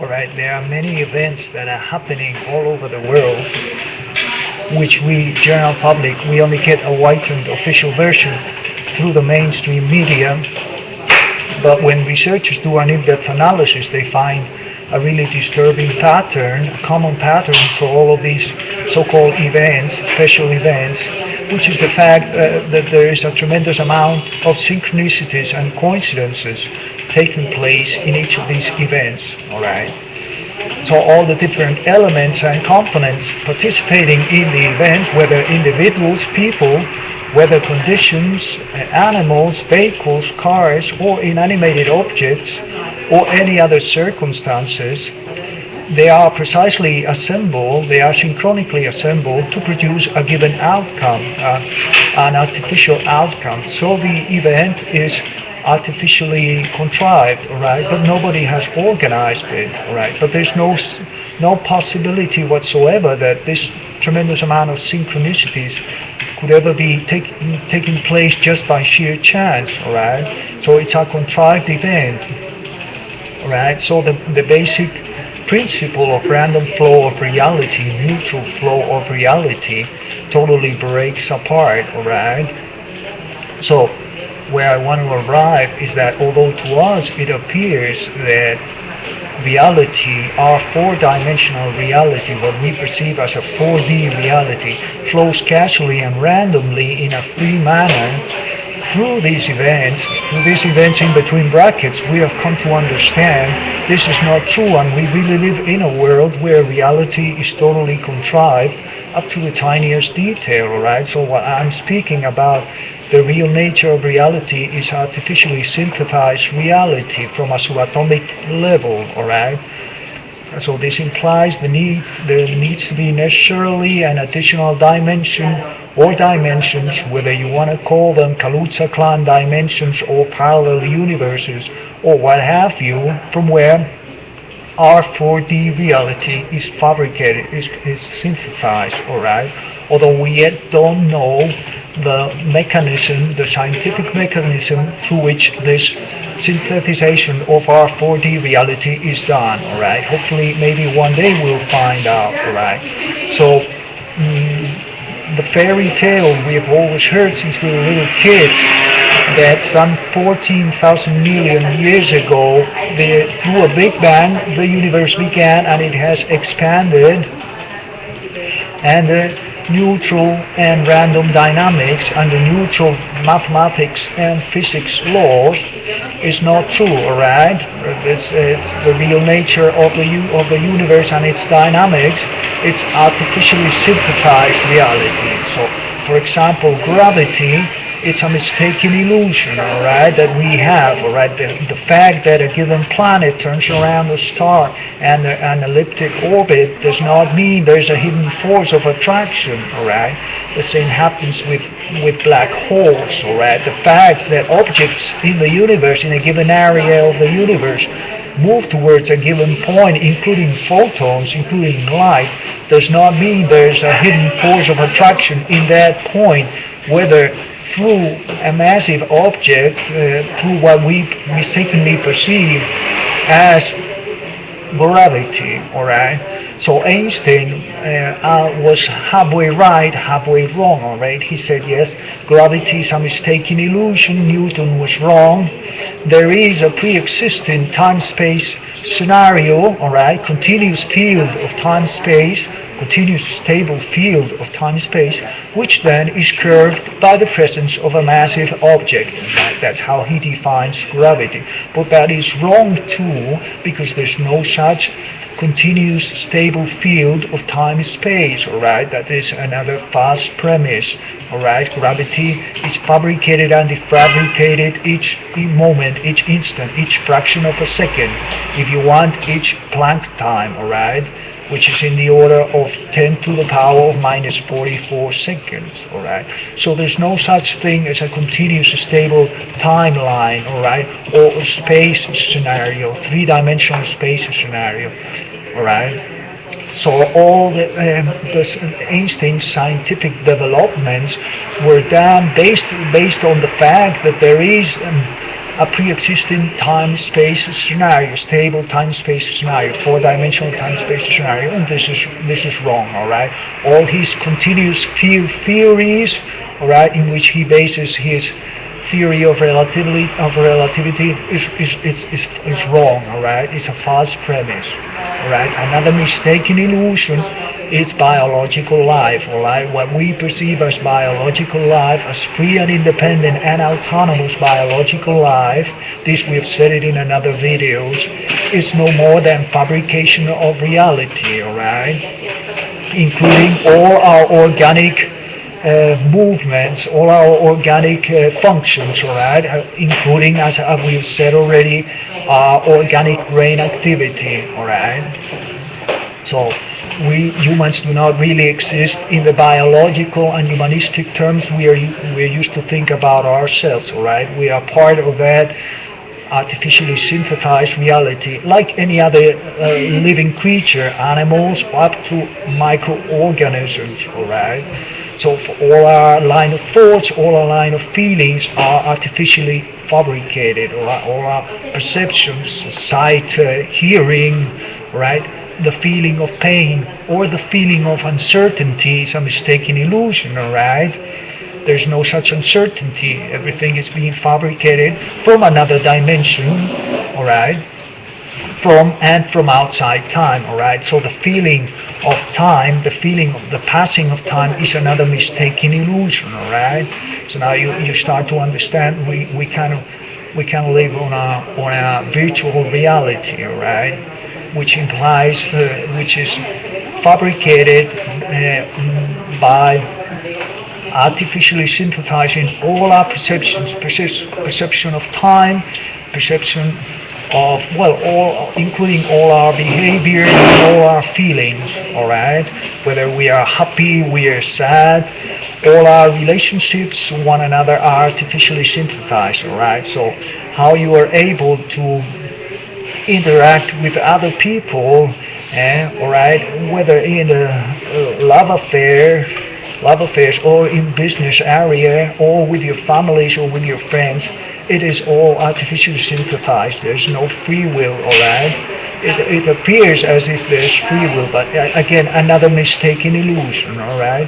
All right, there are many events that are happening all over the world, which we, general public, we only get a whitened official version through the mainstream media. But when researchers do an in-depth analysis, they find a really disturbing pattern, a common pattern for all of these so-called events, special events, which is the fact that there is a tremendous amount of synchronicities and coincidences taking place in each of these events. All right. So all the different elements and components participating in the event, whether individuals, people, weather conditions, animals, vehicles, cars, or inanimate objects, or any other circumstances, they are precisely assembled, they are synchronically assembled to produce a given outcome, an artificial outcome. So the event is artificially contrived, right? But nobody has organized it, right? But there's no possibility whatsoever that this tremendous amount of synchronicities could ever be taking place just by sheer chance, right? So it's a contrived event, right? So the basic principle of random flow of reality, neutral flow of reality, totally breaks apart, right? So where I want to arrive is that although to us it appears that reality, our four-dimensional reality, what we perceive as a 4D reality, flows casually and randomly in a free manner, through these events in between brackets, we have come to understand this is not true, and we really live in a world where reality is totally contrived up to the tiniest detail, right? So what I'm speaking about, the real nature of reality, is artificially synthesized reality from a subatomic level, all right? So this implies there needs to be necessarily an additional dimension or dimensions, whether you want to call them Kaluza clan dimensions or parallel universes or what have you, from where our 4D reality is fabricated, is synthesized, all right? Although we yet don't know the mechanism, the scientific mechanism through which this synthesization of our 4D reality is done, all right? Hopefully, maybe one day we'll find out, all right? So, the fairy tale we have always heard since we were little kids, that some 14,000 million years ago, through a Big Bang, the universe began and it has expanded, and the neutral and random dynamics and the neutral mathematics and physics laws is not true, alright? It's the real nature of the universe and its dynamics. It's artificially synthesized reality. So, for example, gravity, it's a mistaken illusion, all right, that we have, all right. The fact that a given planet turns around a star and an elliptic orbit does not mean there's a hidden force of attraction, all right. The same happens with black holes, all right. The fact that objects in the universe, in a given area of the universe, move towards a given point, including photons, including light, does not mean there's a hidden force of attraction in that point, whether through a massive object, through what we mistakenly perceive as gravity, alright? So Einstein was halfway right, halfway wrong, alright? He said, yes, gravity is a mistaken illusion, Newton was wrong. There is a pre-existing time-space scenario, alright, continuous field of time-space, continuous stable field of time-space, which then is curved by the presence of a massive object. Right? That's how he defines gravity. But that is wrong too, because there's no such continuous stable field of time-space, alright? That is another false premise, alright? Gravity is fabricated and defabricated each moment, each instant, each fraction of a second. If you want, each Planck time, alright? Which is in the order of 10 to the power of minus 44 seconds, all right? So there's no such thing as a continuous stable timeline, all right, or a space scenario, three-dimensional space scenario, all right? So all the Einstein's scientific developments were done based on the fact that there is a pre-existing time-space scenario, stable time-space scenario, four-dimensional time-space scenario, and this is wrong. All right, all his continuous field theories, all right, in which he bases his theory of relativity is wrong. All right, it's a false premise. All right, another mistaken illusion is biological life. All right, what we perceive as biological life, as free and independent and autonomous biological life, this we've said it in another videos, is no more than fabrication of reality. All right, including all our organic movements, all our organic functions, all right, including, as we've said already, organic brain activity, all right. So we humans do not really exist in the biological and humanistic terms we're used to think about ourselves, all right. We are part of that artificially synthesized reality, like any other living creature, animals up to microorganisms, all right. So for all our line of thoughts, all our line of feelings are artificially fabricated, all our perceptions, sight, hearing, right? The feeling of pain or the feeling of uncertainty is a mistaken illusion, all right? There's no such uncertainty. Everything is being fabricated from another dimension, all right? From outside time, all right? So the feeling of time, the feeling of the passing of time is another mistaken illusion, all right? So now you start to understand we can live on a virtual reality, all right? Which implies which is fabricated by artificially synthesizing all our perceptions, perception of time, perception of, well, all, including all our behavior and all our feelings, all right? Whether we are happy, we are sad, all our relationships with one another are artificially synthesized, all right? So how you are able to interact with other people, all right, whether in a love affairs or in business area or with your families or with your friends, it is all artificially synthesized. There's no free will, all right? It appears as if there's free will, but again, another mistaken illusion, all right?